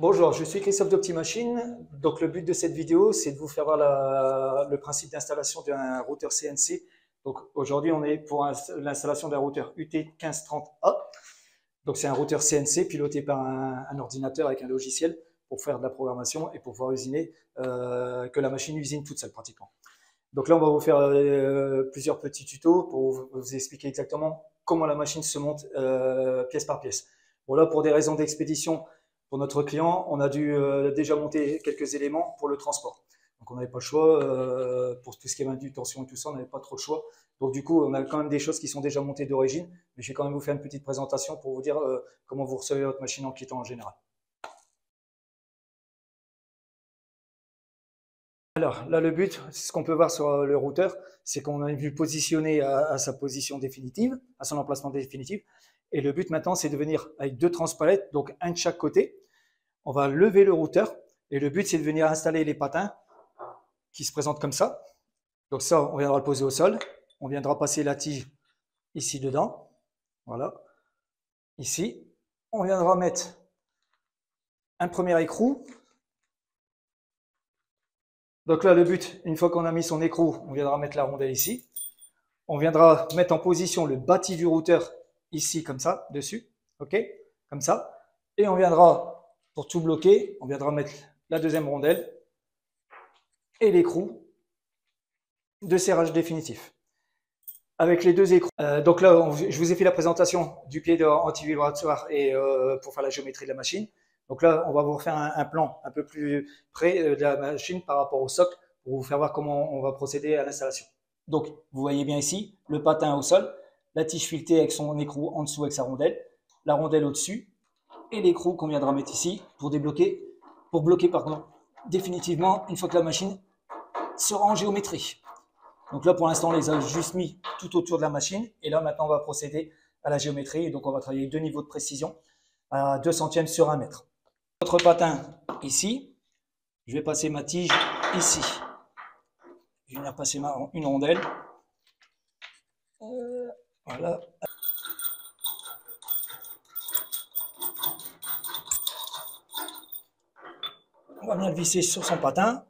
Bonjour, je suis Christophe d'Optimachine. Donc, le but de cette vidéo, c'est de vous faire voir le principe d'installation d'un routeur CNC. Donc, aujourd'hui, on est pour l'installation d'un routeur UT1530A. Donc, c'est un routeur CNC piloté par un ordinateur avec un logiciel pour faire de la programmation et pour pouvoir usiner, que la machine usine toute seule pratiquement. Donc là, on va vous faire plusieurs petits tutos pour vous expliquer exactement comment la machine se monte pièce par pièce. Bon, là, pour des raisons d'expédition, pour notre client, on a dû déjà monter quelques éléments pour le transport. Donc on n'avait pas le choix, pour tout ce qui est manutention et tout ça, on n'avait pas trop le choix. Donc du coup, on a quand même des choses qui sont déjà montées d'origine, mais je vais quand même vous faire une petite présentation pour vous dire comment vous recevez votre machine en quittant en général. Alors là, le but, ce qu'on peut voir sur le routeur, c'est qu'on a vu positionner à sa position définitive, à son emplacement définitif. Et le but maintenant, c'est de venir avec deux transpalettes, donc un de chaque côté. On va lever le routeur et le but, c'est de venir installer les patins qui se présentent comme ça. Donc ça, on viendra le poser au sol. On viendra passer la tige ici dedans. Voilà. Ici. On viendra mettre un premier écrou. Donc là, le but, une fois qu'on a mis son écrou, on viendra mettre la rondelle ici. On viendra mettre en position le bâti du routeur ici, comme ça, dessus. OK? Comme ça. Et on viendra, pour tout bloquer, on viendra mettre la deuxième rondelle et l'écrou de serrage définitif. Avec les deux écrous. Donc là, je vous ai fait la présentation du pied anti-vibratoire et pour faire la géométrie de la machine. Donc là, on va vous refaire un plan un peu plus près de la machine par rapport au socle pour vous faire voir comment on va procéder à l'installation. Donc, vous voyez bien ici, le patin au sol, la tige filetée avec son écrou en dessous avec sa rondelle, la rondelle au-dessus et l'écrou qu'on viendra mettre ici pour bloquer définitivement une fois que la machine sera en géométrie. Donc là, pour l'instant, on les a juste mis tout autour de la machine. Et là, maintenant, on va procéder à la géométrie. Et donc, on va travailler deux niveaux de précision à 2 centièmes sur 1 mètre. Notre patin ici. Je vais passer ma tige ici. Je vais venir passer une rondelle. Voilà. On va venir le visser sur son patin.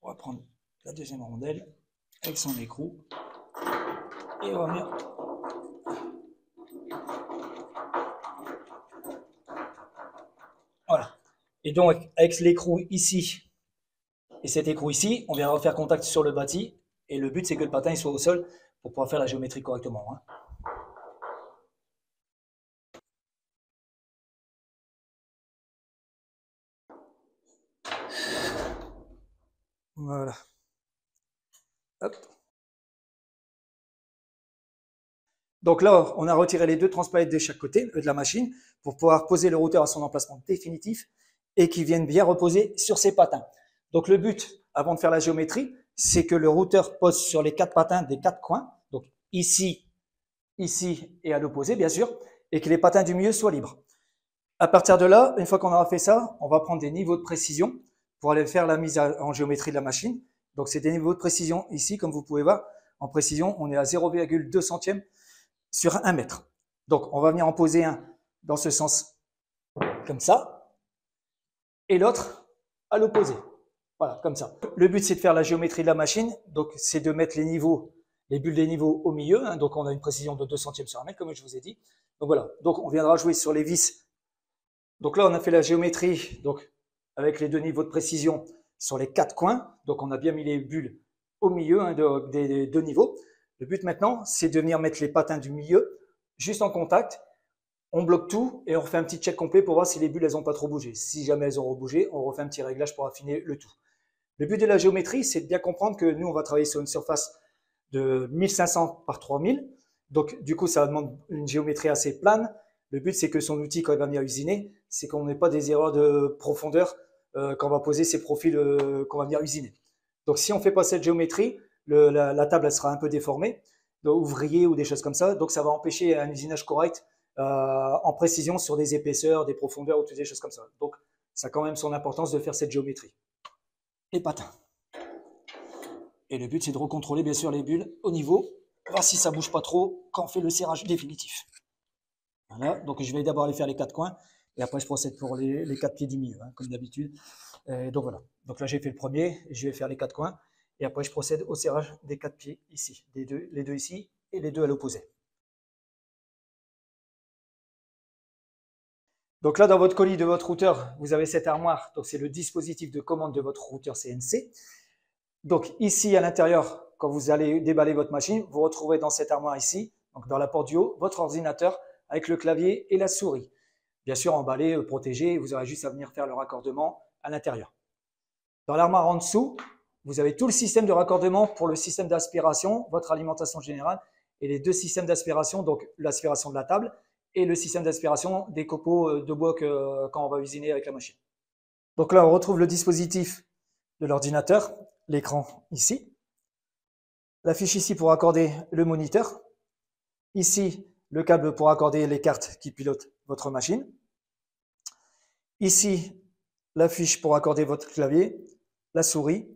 On va prendre la deuxième rondelle avec son écrou et on va venir voilà. Et donc avec l'écrou ici et cet écrou ici, on vient refaire contact sur le bâti et le but c'est que le patin il soit au sol pour pouvoir faire la géométrie correctement. Voilà. Hop. Donc là, on a retiré les deux transpalettes de chaque côté de la machine pour pouvoir poser le routeur à son emplacement définitif et qu'il vienne bien reposer sur ses patins. Donc le but, avant de faire la géométrie, c'est que le routeur pose sur les 4 patins des 4 coins, donc ici, ici et à l'opposé bien sûr, et que les patins du milieu soient libres. À partir de là, une fois qu'on aura fait ça, on va prendre des niveaux de précision pour aller faire la mise en géométrie de la machine. Donc c'est des niveaux de précision ici, comme vous pouvez voir. En précision, on est à 0,2 centièmes sur 1 mètre. Donc, on va venir en poser un dans ce sens, comme ça, et l'autre à l'opposé. Voilà, comme ça. Le but, c'est de faire la géométrie de la machine. Donc, c'est de mettre les niveaux, les bulles des niveaux au milieu. Donc, on a une précision de 2 centièmes sur 1 mètre, comme je vous ai dit. Donc, voilà. Donc, on viendra jouer sur les vis. Donc là, on a fait la géométrie, donc, avec les deux niveaux de précision sur les 4 coins. Donc, on a bien mis les bulles au milieu des deux niveaux. Le but maintenant, c'est de venir mettre les patins du milieu juste en contact. On bloque tout et on refait un petit check complet pour voir si les bulles elles n'ont pas trop bougé. Si jamais elles ont bougé, on refait un petit réglage pour affiner le tout. Le but de la géométrie, c'est de bien comprendre que nous, on va travailler sur une surface de 1500 par 3000. Donc, du coup, ça demande une géométrie assez plane. Le but, c'est que son outil, quand il va venir usiner, c'est qu'on n'ait pas des erreurs de profondeur quand on va poser ces profils qu'on va venir usiner. Donc, si on ne fait pas cette géométrie, la table elle sera un peu déformée, ouvrier ou des choses comme ça. Donc, ça va empêcher un usinage correct en précision sur des épaisseurs, des profondeurs ou toutes des choses comme ça. Donc, ça a quand même son importance de faire cette géométrie. Et patins. Et le but, c'est de recontrôler bien sûr les bulles au niveau, voir si ça bouge pas trop quand on fait le serrage définitif. Voilà, donc je vais d'abord aller faire les 4 coins et après je procède pour les 4 pieds du milieu, hein, comme d'habitude. Donc voilà, donc là j'ai fait le premier, je vais faire les 4 coins et après je procède au serrage des 4 pieds ici, les deux ici et les deux à l'opposé. Donc là, dans votre colis de votre routeur, vous avez cette armoire. Donc c'est le dispositif de commande de votre routeur CNC. Donc ici, à l'intérieur, quand vous allez déballer votre machine, vous retrouvez dans cette armoire ici, donc dans la porte du haut, votre ordinateur avec le clavier et la souris. Bien sûr, emballé, protégé, vous aurez juste à venir faire le raccordement à l'intérieur. Dans l'armoire en dessous, vous avez tout le système de raccordement pour le système d'aspiration, votre alimentation générale et les deux systèmes d'aspiration, donc l'aspiration de la table et le système d'aspiration des copeaux de bois quand on va usiner avec la machine. Donc là, on retrouve le dispositif de l'ordinateur, l'écran ici, la fiche ici pour accorder le moniteur, ici le câble pour accorder les cartes qui pilotent votre machine, ici la fiche pour accorder votre clavier, la souris,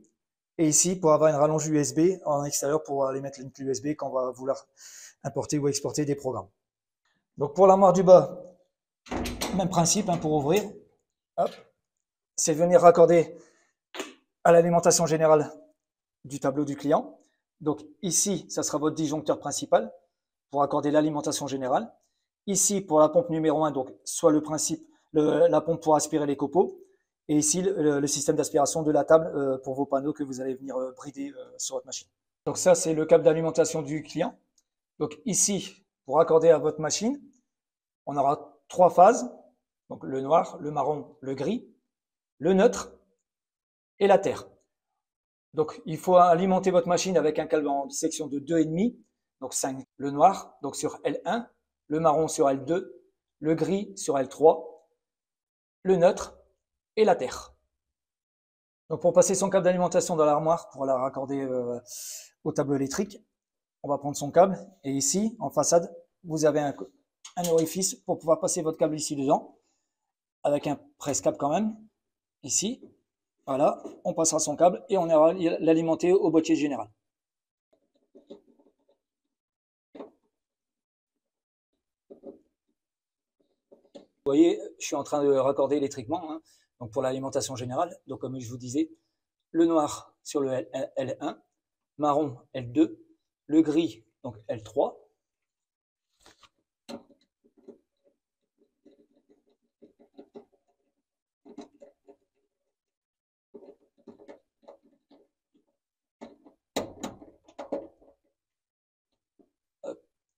et ici pour avoir une rallonge USB en extérieur pour aller mettre une clé USB quand on va vouloir importer ou exporter des programmes. Donc pour l'armoire du bas, même principe hein, pour ouvrir, c'est venir raccorder à l'alimentation générale du tableau du client. Donc ici, ça sera votre disjoncteur principal pour accorder l'alimentation générale. Ici, pour la pompe numéro 1, donc soit le principe, la pompe pour aspirer les copeaux, et ici le système d'aspiration de la table pour vos panneaux que vous allez venir brider sur votre machine. Donc ça, c'est le câble d'alimentation du client. Donc ici, pour accorder à votre machine, on aura 3 phases, donc le noir, le marron, le gris, le neutre et la terre. Donc il faut alimenter votre machine avec un câble en section de 2,5, donc 5 le noir, donc sur L1, le marron sur L2, le gris sur L3, le neutre et la terre. Donc pour passer son câble d'alimentation dans l'armoire, pour la raccorder au tableau électrique, on va prendre son câble et ici, en façade, vous avez un orifice pour pouvoir passer votre câble ici dedans, avec un presse-câble quand même, ici. Voilà, on passera son câble et on ira l'alimenter au boîtier général. Vous voyez, je suis en train de raccorder électriquement, hein, donc pour l'alimentation générale. Donc comme je vous disais, le noir sur le L1, marron L2, le gris donc L3.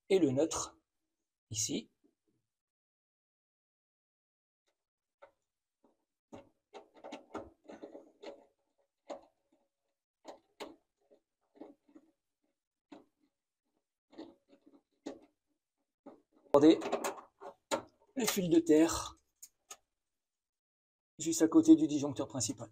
Et le neutre ici. Regardez le fil de terre juste à côté du disjoncteur principal.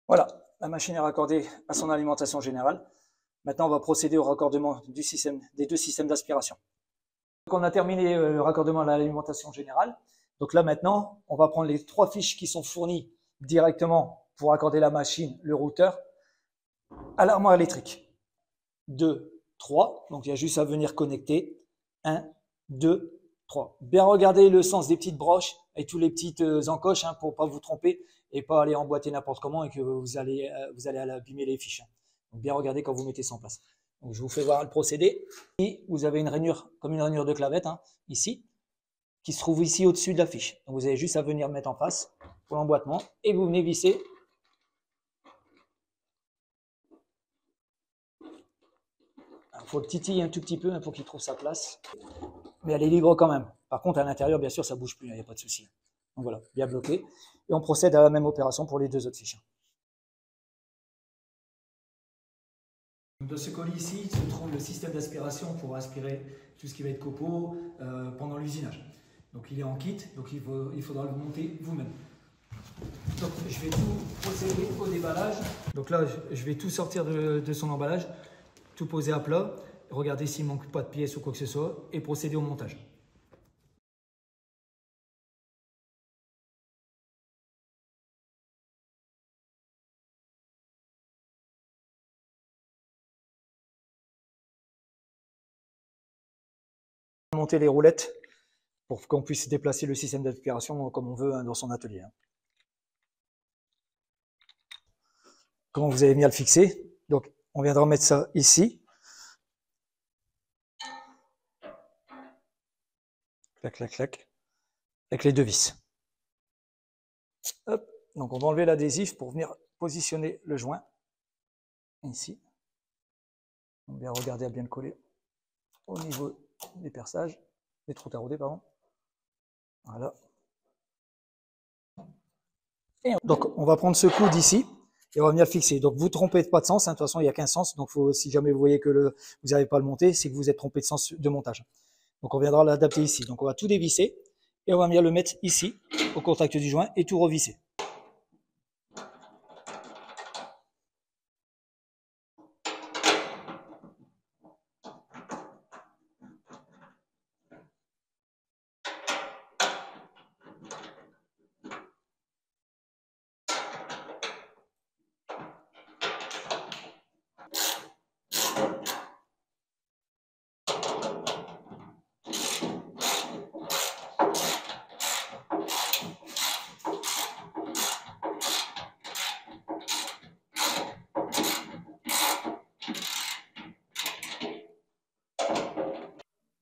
Voilà, la machine est raccordée à son alimentation générale. Maintenant, on va procéder au raccordement des deux systèmes d'aspiration. Donc, on a terminé le raccordement à l'alimentation générale. Donc là, maintenant, on va prendre les 3 fiches qui sont fournies directement pour accorder la machine, le routeur, à l'armoire électrique. 2, 3. Donc, il y a juste à venir connecter. 1, 2, 3. Bien regarder le sens des petites broches et tous les petites encoches hein, pour ne pas vous tromper et pas aller emboîter n'importe comment et que vous allez abîmer les fiches. Donc, bien regarder quand vous mettez ça en place. Donc, je vous fais voir le procédé. Et vous avez une rainure, comme une rainure de clavette, hein, ici, qui se trouve ici au-dessus de la fiche. Donc, vous avez juste à venir mettre en face pour l'emboîtement et vous venez visser. Il faut le titiller un tout petit peu hein, pour qu'il trouve sa place. Mais elle est libre quand même. Par contre, à l'intérieur, bien sûr, ça ne bouge plus, il n'y a pas de souci. Donc voilà, bien bloqué. Et on procède à la même opération pour les deux autres fiches. Dans ce colis ici se trouve le système d'aspiration pour aspirer tout ce qui va être copeaux pendant l'usinage. Donc il est en kit, donc il faudra le monter vous-même. Donc je vais tout procéder au déballage. Donc là je vais tout sortir de son emballage, tout poser à plat, regarder s'il ne manque pas de pièces ou quoi que ce soit et procéder au montage. Monter les roulettes pour qu'on puisse déplacer le système d'aspiration comme on veut dans son atelier. Comment vous avez mis à le fixer? Donc on viendra mettre ça ici. Clac, clac, clac. Avec les deux vis. Hop. Donc on va enlever l'adhésif pour venir positionner le joint ici. On va bien regarder à bien le coller au niveau des perçages, des trous taraudés, pardon. Voilà. Et donc on va prendre ce coude ici et on va venir le fixer. Donc vous ne trompez pas de sens, hein. De toute façon il n'y a qu'un sens. Donc si jamais vous voyez que vous n'avez pas le monté, c'est que vous êtes trompé de sens de montage. Donc on viendra l'adapter ici. Donc on va tout dévisser et on va venir le mettre ici au contact du joint et tout revisser.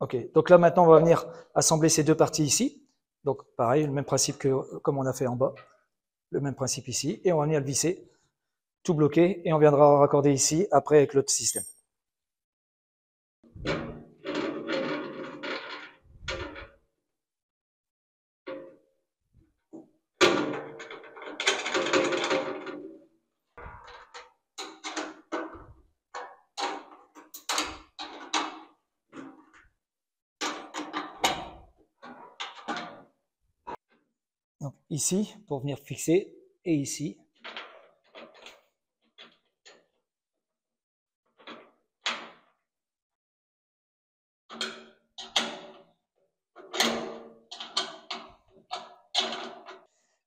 Ok, donc là maintenant on va venir assembler ces deux parties ici. Donc pareil, le même principe que comme on a fait en bas, le même principe ici, et on va venir le visser, tout bloquer, et on viendra raccorder ici après avec l'autre système. Donc ici, pour venir fixer, et ici.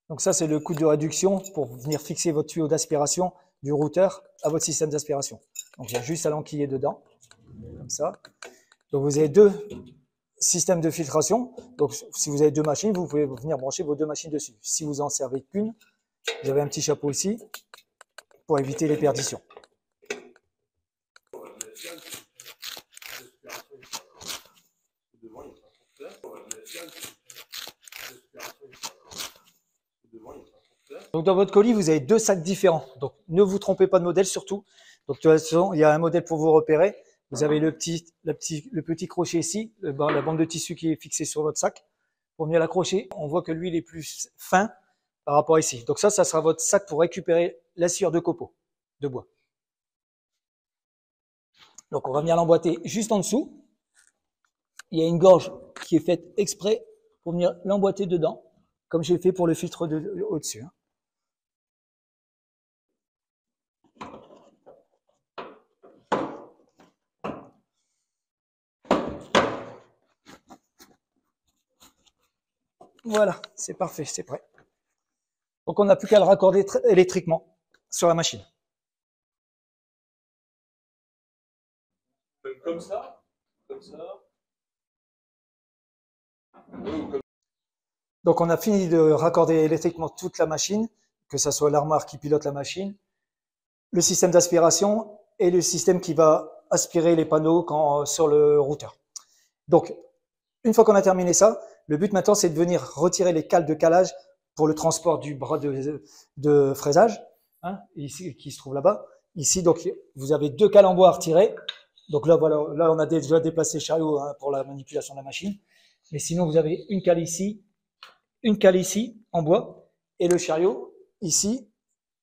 Donc ça, c'est le coup de réduction pour venir fixer votre tuyau d'aspiration du routeur à votre système d'aspiration. Donc il y a juste à l'enquiller dedans, comme ça. Donc vous avez deux systèmes de filtration. Donc si vous avez deux machines, vous pouvez venir brancher vos deux machines dessus. Si vous en servez qu'une, vous avez un petit chapeau ici pour éviter les perditions. Donc dans votre colis, vous avez deux sacs différents. Donc ne vous trompez pas de modèle surtout. Donc de toute façon, il y a un modèle pour vous repérer. Vous avez le petit crochet ici, la bande de tissu qui est fixée sur votre sac. Pour venir l'accrocher, on voit que lui, il est plus fin par rapport à ici. Donc ça sera votre sac pour récupérer la sciure de copeaux, de bois. Donc on va venir l'emboîter juste en dessous. Il y a une gorge qui est faite exprès pour venir l'emboîter dedans, comme j'ai fait pour le filtre au-dessus. Voilà, c'est parfait, c'est prêt. Donc on n'a plus qu'à le raccorder électriquement sur la machine. Comme ça, comme ça. Donc on a fini de raccorder électriquement toute la machine, que ce soit l'armoire qui pilote la machine, le système d'aspiration et le système qui va aspirer les panneaux sur le routeur. Donc une fois qu'on a terminé ça, le but maintenant c'est de venir retirer les cales de calage pour le transport du bras de fraisage, hein, ici, qui se trouve là-bas. Ici, donc vous avez deux cales en bois à retirer. Donc là, voilà, là on a déjà déplacé le chariot, hein, pour la manipulation de la machine. Mais sinon, vous avez une cale ici une cale ici, en bois, et le chariot ici,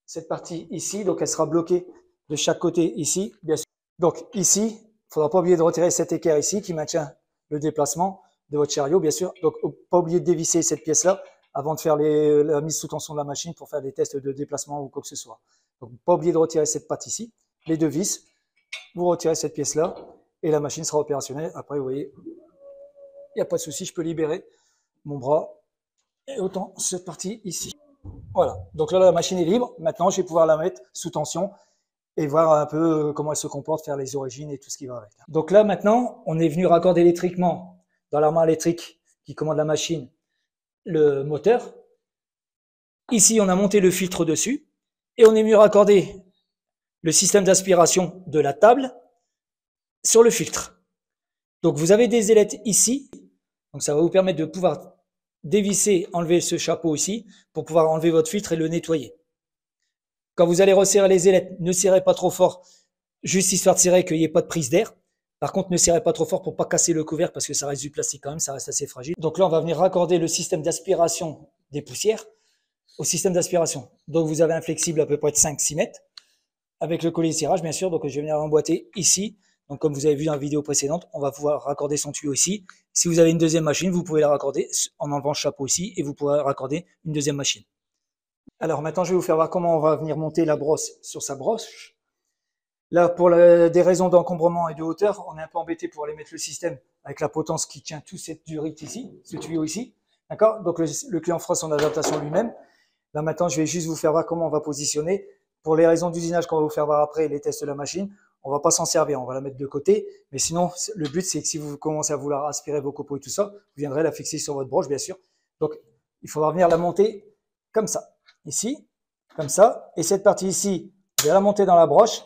cette partie ici, donc elle sera bloquée de chaque côté ici, bien sûr. Donc ici, il ne faudra pas oublier de retirer cet équerre ici qui maintient le déplacement de votre chariot, bien sûr. Donc, pas oublier de dévisser cette pièce-là avant de faire la mise sous tension de la machine pour faire des tests de déplacement ou quoi que ce soit. Donc, pas oublier de retirer cette patte ici, les deux vis, vous retirez cette pièce-là et la machine sera opérationnelle. Après, vous voyez, il n'y a pas de souci, je peux libérer mon bras et autant cette partie ici. Voilà, donc là, la machine est libre. Maintenant, je vais pouvoir la mettre sous tension et voir un peu comment elle se comporte, faire les origines et tout ce qui va avec. Donc là, maintenant, on est venu raccorder électriquement dans l'armoire électrique qui commande la machine le moteur. Ici, on a monté le filtre dessus et on est venu raccorder le système d'aspiration de la table sur le filtre. Donc, vous avez des ailettes ici. Donc, ça va vous permettre de pouvoir dévisser, enlever ce chapeau ici pour pouvoir enlever votre filtre et le nettoyer. Quand vous allez resserrer les ailettes, ne serrez pas trop fort, juste histoire de serrer qu'il n'y ait pas de prise d'air. Par contre, ne serrez pas trop fort pour pas casser le couvercle parce que ça reste du plastique quand même, ça reste assez fragile. Donc là, on va venir raccorder le système d'aspiration des poussières au système d'aspiration. Donc vous avez un flexible à peu près de 5-6 mètres avec le collier de serrage, bien sûr. Donc je vais venir l'emboîter ici. Donc comme vous avez vu dans la vidéo précédente, on va pouvoir raccorder son tuyau ici. Si vous avez une deuxième machine, vous pouvez la raccorder en enlevant le chapeau ici et vous pourrez raccorder une deuxième machine. Alors maintenant, je vais vous faire voir comment on va venir monter la brosse sur sa broche. Là, pour des raisons d'encombrement et de hauteur, on est un peu embêté pour aller mettre le système avec la potence qui tient toute cette durite ici, ce tuyau ici. D'accord? Donc le client fera son adaptation lui-même. Là maintenant, je vais juste vous faire voir comment on va positionner. Pour les raisons d'usinage qu'on va vous faire voir après, les tests de la machine, on va pas s'en servir, on va la mettre de côté. Mais sinon, le but, c'est que si vous commencez à vouloir aspirer vos copeaux et tout ça, vous viendrez la fixer sur votre broche, bien sûr. Donc, il faudra venir la monter comme ça. Ici, comme ça. Et cette partie ici, je vais la monter dans la broche.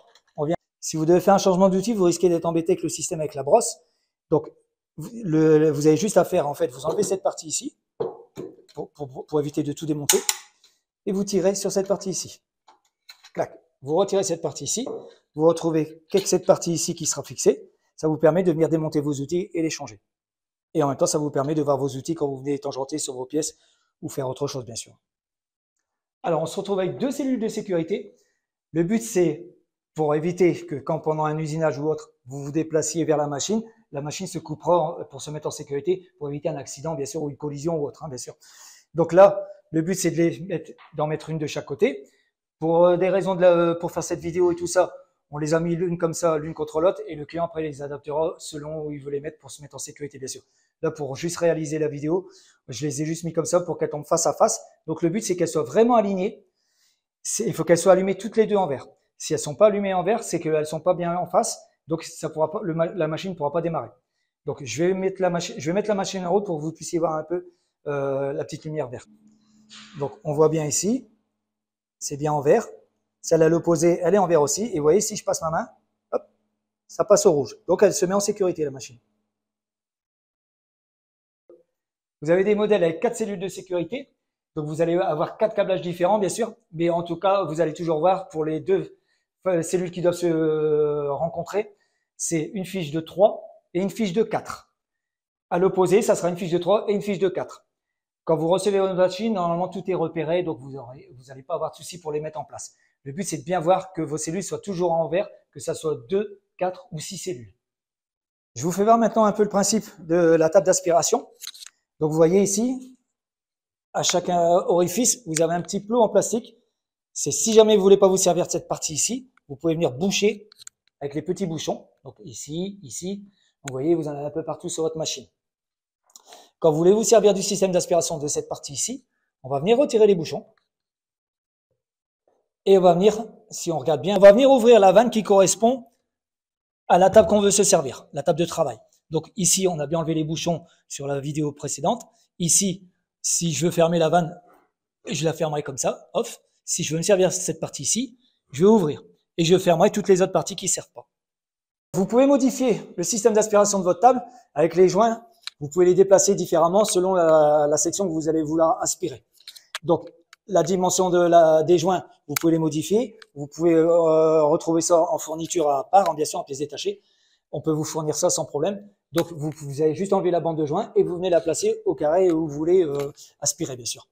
Si vous devez faire un changement d'outil, vous risquez d'être embêté avec le système avec la brosse. Donc, vous avez juste à faire, en fait, vous enlevez cette partie ici, pour éviter de tout démonter, et vous tirez sur cette partie ici. Clac. Vous retirez cette partie ici, vous retrouvez cette partie ici qui sera fixée. Ça vous permet de venir démonter vos outils et les changer. Et en même temps, ça vous permet de voir vos outils quand vous venez tangenter sur vos pièces ou faire autre chose, bien sûr. Alors, on se retrouve avec deux cellules de sécurité. Le but, c'est pour éviter que quand pendant un usinage ou autre, vous vous déplaciez vers la machine se coupera pour se mettre en sécurité, pour éviter un accident, bien sûr, ou une collision ou autre, hein, bien sûr. Donc là, le but, c'est d'en mettre une de chaque côté. Pour des raisons pour faire cette vidéo et tout ça, on les a mis l'une comme ça, l'une contre l'autre, et le client après les adaptera selon où il veut les mettre pour se mettre en sécurité, bien sûr. Là, pour juste réaliser la vidéo, je les ai juste mis comme ça pour qu'elles tombent face à face. Donc le but, c'est qu'elles soient vraiment alignées. Il faut qu'elles soient allumées toutes les deux en vert. Si elles sont pas allumées en vert, c'est qu'elles sont pas bien en face, donc ça pourra pas, la machine ne pourra pas démarrer. Donc je vais mettre la machine en route pour que vous puissiez voir un peu la petite lumière verte. Donc on voit bien ici, c'est bien en vert. Celle à l'opposé, elle est en vert aussi. Et vous voyez, si je passe ma main, hop, ça passe au rouge. Donc elle se met en sécurité, la machine. Vous avez des modèles avec 4 cellules de sécurité. Donc vous allez avoir 4 câblages différents, bien sûr. Mais en tout cas, vous allez toujours voir pour les deux cellules qui doivent se rencontrer, c'est une fiche de 3 et une fiche de 4. À l'opposé, ça sera une fiche de 3 et une fiche de 4. Quand vous recevez votre machine, normalement tout est repéré, donc vous n'allez pas avoir de souci pour les mettre en place. Le but, c'est de bien voir que vos cellules soient toujours en vert, que ça soit 2, 4 ou 6 cellules. Je vous fais voir maintenant un peu le principe de la table d'aspiration. Donc vous voyez ici, à chaque orifice, vous avez un petit plot en plastique. C'est si jamais vous voulez pas vous servir de cette partie ici, vous pouvez venir boucher avec les petits bouchons. Donc ici, ici, vous voyez, vous en avez un peu partout sur votre machine. Quand vous voulez vous servir du système d'aspiration de cette partie ici, on va venir retirer les bouchons. Et on va venir, si on regarde bien, on va venir ouvrir la vanne qui correspond à la table qu'on veut se servir, la table de travail. Donc ici, on a bien enlevé les bouchons sur la vidéo précédente. Ici, si je veux fermer la vanne, je la fermerai comme ça, off. Si je veux me servir de cette partie ici, je vais ouvrir et je fermerai toutes les autres parties qui ne servent pas. Vous pouvez modifier le système d'aspiration de votre table avec les joints. Vous pouvez les déplacer différemment selon la section que vous allez vouloir aspirer. Donc, la dimension des joints, vous pouvez les modifier. Vous pouvez retrouver ça en fourniture à part, bien sûr, en pièces détachées. On peut vous fournir ça sans problème. Donc, vous avez juste enlevé la bande de joint et vous venez la placer au carré où vous voulez aspirer, bien sûr.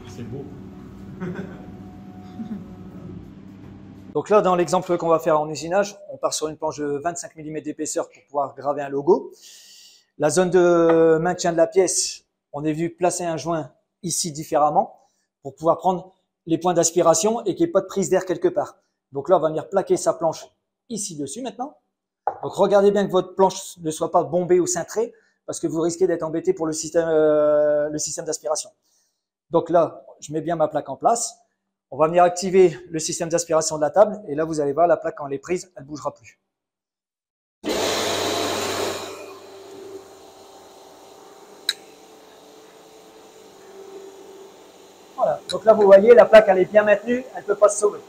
C'est beau. Donc là, dans l'exemple qu'on va faire en usinage, on part sur une planche de 25 mm d'épaisseur pour pouvoir graver un logo. La zone de maintien de la pièce, on est vu placer un joint ici différemment pour pouvoir prendre les points d'aspiration et qu'il n'y ait pas de prise d'air quelque part. Donc là, on va venir plaquer sa planche ici dessus maintenant. Donc regardez bien que votre planche ne soit pas bombée ou cintrée parce que vous risquez d'être embêté pour le système d'aspiration. Donc là, je mets bien ma plaque en place. On va venir activer le système d'aspiration de la table et là, vous allez voir la plaque quand elle est prise, elle ne bougera plus. Voilà, donc là, vous voyez, la plaque, elle est bien maintenue, elle ne peut pas se sauver.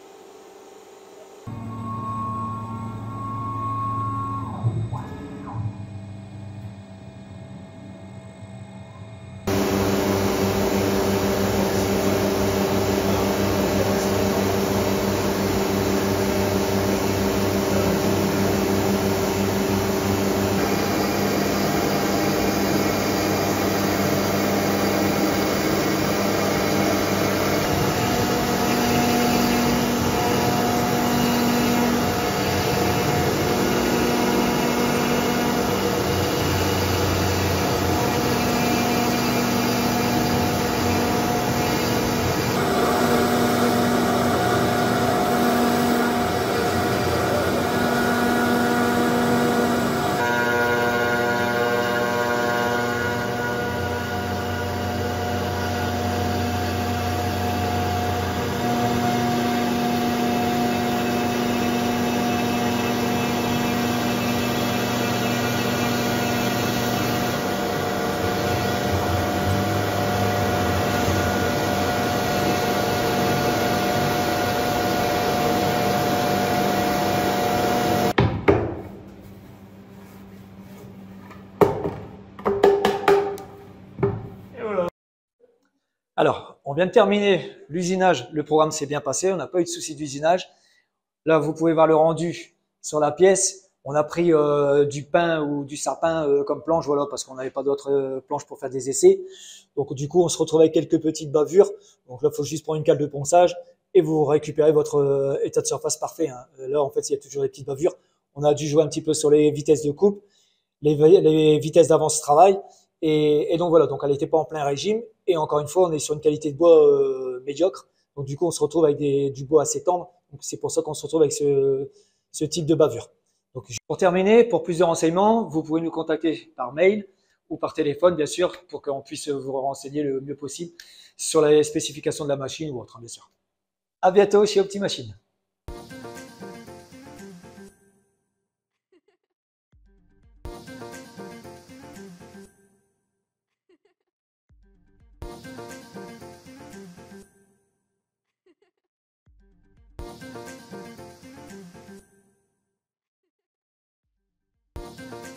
Alors, on vient de terminer l'usinage, le programme s'est bien passé, on n'a pas eu de souci d'usinage. Là, vous pouvez voir le rendu sur la pièce. On a pris du pin ou du sapin comme planche, voilà, parce qu'on n'avait pas d'autres planches pour faire des essais. Donc, du coup, on se retrouve avec quelques petites bavures. Donc là, il faut juste prendre une cale de ponçage et vous récupérez votre état de surface parfait, hein. Là, en fait, il y a toujours des petites bavures. On a dû jouer un petit peu sur les vitesses de coupe, les vitesses d'avance travail. Et donc voilà, donc elle n'était pas en plein régime. Et encore une fois, on est sur une qualité de bois médiocre. Donc du coup, on se retrouve avec du bois assez tendre. Donc c'est pour ça qu'on se retrouve avec ce type de bavure. Donc pour terminer, pour plus de renseignements, vous pouvez nous contacter par mail ou par téléphone, bien sûr, pour qu'on puisse vous renseigner le mieux possible sur les spécifications de la machine ou autre, bien sûr. À bientôt chez Optimachine.